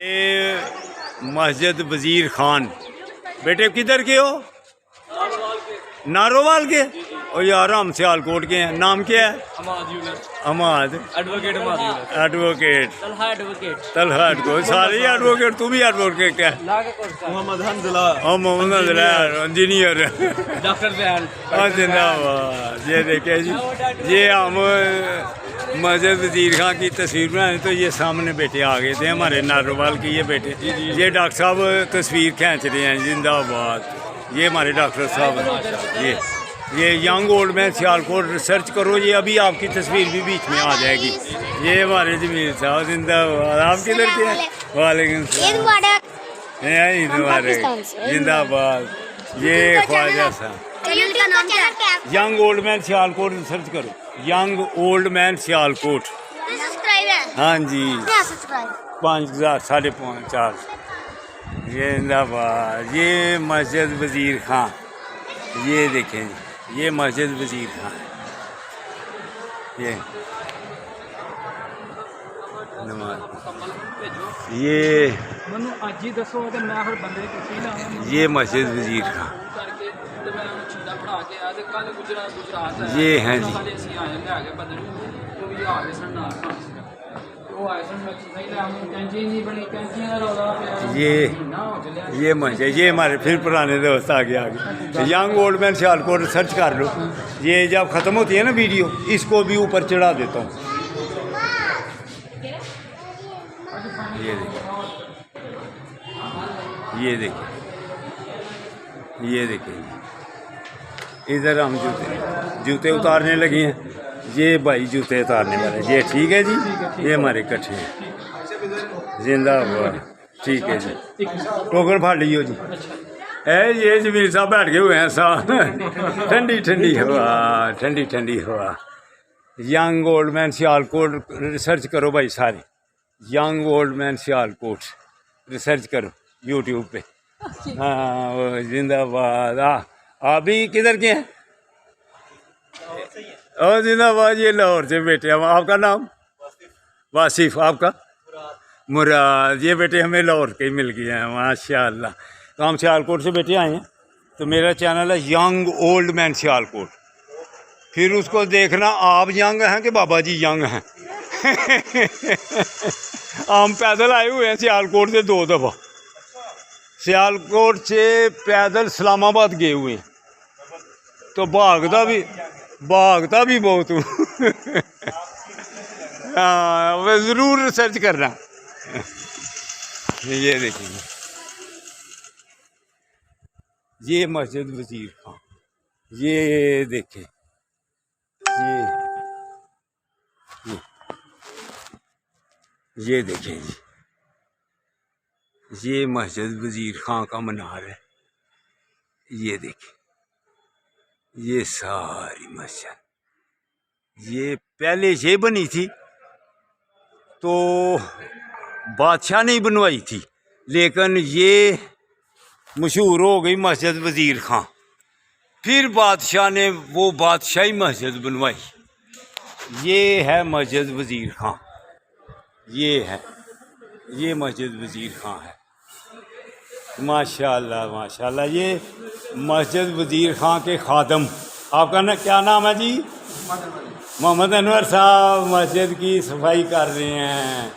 مسجد وزیر خان بیٹے کدھر کے ہو؟ نارووال کے؟ اور یار ہم سیالکوٹ کے ہیں. نام کیا ہے؟ حماد. ایڈوکیٹ طلحہ ایڈوکیٹ سارے ایڈوکیٹ. تو بھی ایڈوکیٹ کیا؟ محمد حنزلہ انجینئر. یہ دیکھیں جی، یہ ہم مسجد وزیر خان کی تصویر بنائے تو یہ سامنے بیٹے آ گئے تھے ہمارے نارووال کے. یہ بیٹے یہ ڈاکٹر صاحب تصویر کھینچ رہے ہیں. زندہ آباد. یہ ہمارے ڈاکٹر صاحب ہیں. یہ young old man Sialkot search کرو، یہ ابھی آپ کی تصویر بھی بیچ میں آ جائے گی. یہ ہمارے جمیل صاحب زندہ آباد. آپ کدھر کے ہیں؟ وعلیکم السلام. زندہ آباد. یہ خواجہ صاحب. Young old man Sialkot search کرو. Young old man Sialkot. ہاں جی 5,000 4.5. یہ زندہ آباد. یہ مسجد وزیر خان. یہ دیکھیں جی، یہ مسجد وزیر خان. یہ نماز. یہ مسجد وزیر خان. یہ ہیں جی یہ مسجد. یہ ہمارے پھر پرانے دوست آگے young old man Sialkot search کر لو. یہ جب ختم ہوتی ہے نا ویڈیو، اس کو بھی اوپر چڑھا دیتا ہوں. یہ دیکھیں یہ دیکھیں ادھر ہم جوتے اتارنے لگے ہیں. یہ بھائی جوتے اتارنے والے. یہ ٹھیک ہے جی، یہ ہمارے کٹھے ہیں. زندہ آباد. ٹھیک ہے جی. ٹوکر پھاڑ لیو جی. یہ جمیل صاحب بیٹھ گئے ہوئے ہیں ساتھ. ٹھنڈی ٹھنڈی ہوا، ٹھنڈی ٹھنڈی ہوا. Young old man Sialkot research کرو بھائی سارے. Young old man Sialkot research کرو یوٹیوب پہ. ہاں زندہ آباد. آپ بھی کدھر کے ہیں؟ اور زندہ آباد. یہ لاہور سے بیٹے ہم. آپ کا نام؟ واصف. آپ کا؟ مراد. یہ بیٹے ہمیں لاہور کے ہی مل گئے ہیں ماشاء اللہ. تو ہم سیالکوٹ سے بیٹے آئے ہیں. تو میرا چینل ہے ینگ اولڈ مین سیالکوٹ. پھر اس کو دیکھنا آپ ینگ ہیں کہ بابا جی ینگ ہیں. ہم پیدل آئے ہوئے ہیں سیالکوٹ سے 2 دفعہ. سیالکوٹ سے پیدل اسلام آباد گئے ہوئے ہیں. تو بھاگتا بھی بہت ہوں. ہاں ضرور ریسرچ کرنا. یہ دیکھیں یہ مسجد وزیر خان. یہ دیکھیں یہ دیکھیں جی، یہ مسجد وزیر خان کا منار ہے. یہ دیکھیں یہ ساری مسجد. یہ پہلے یہ بنی تھی تو بادشاہ نے بنوائی تھی، لیکن یہ مشہور ہو گئی مسجد وزیر خان. پھر بادشاہ نے وہ بادشاہی مسجد بنوائی. یہ ہے مسجد وزیر خان. یہ ہے، یہ مسجد وزیر خان ہے. ماشاء اللہ ماشاء اللہ. یہ مسجد وزیر خان کے خادم. آپ کا کیا نام ہے جی؟ محمد انور صاحب مسجد کی صفائی کر رہے ہیں.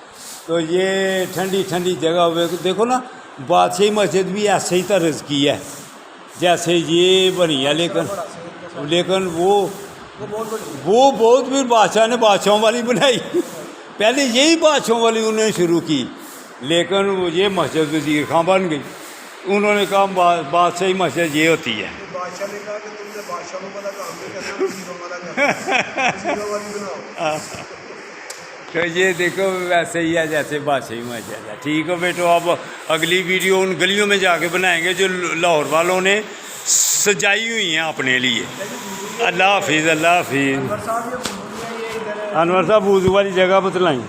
تو یہ ٹھنڈی ٹھنڈی جگہ ہوئے دیکھو نا. بادشاہی مسجد بھی ایسے ہی طرز کی ہے جیسے یہ بنی ہے، لیکن وہ بہت بھی بادشاہ نے بادشاہوں والی بنائی. پہلے یہی بادشاہوں والی انہوں نے شروع کی، لیکن وہ یہ مسجد وزیر خان بن گئی. انہوں نے کہا بادشاہی مسجد یہ ہوتی ہے. تو یہ دیکھو ویسے ہی ہے جیسے بادشاہی مسجد ہے. ٹھیک ہے بیٹو، اب اگلی ویڈیو ان گلیوں میں جا کے بنائیں گے جو لاہور والوں نے سجائی ہوئی ہیں اپنے لیے. اللہ حافظ. اللہ حافظ. انور صاحب وضو والی جگہ بتلائیں.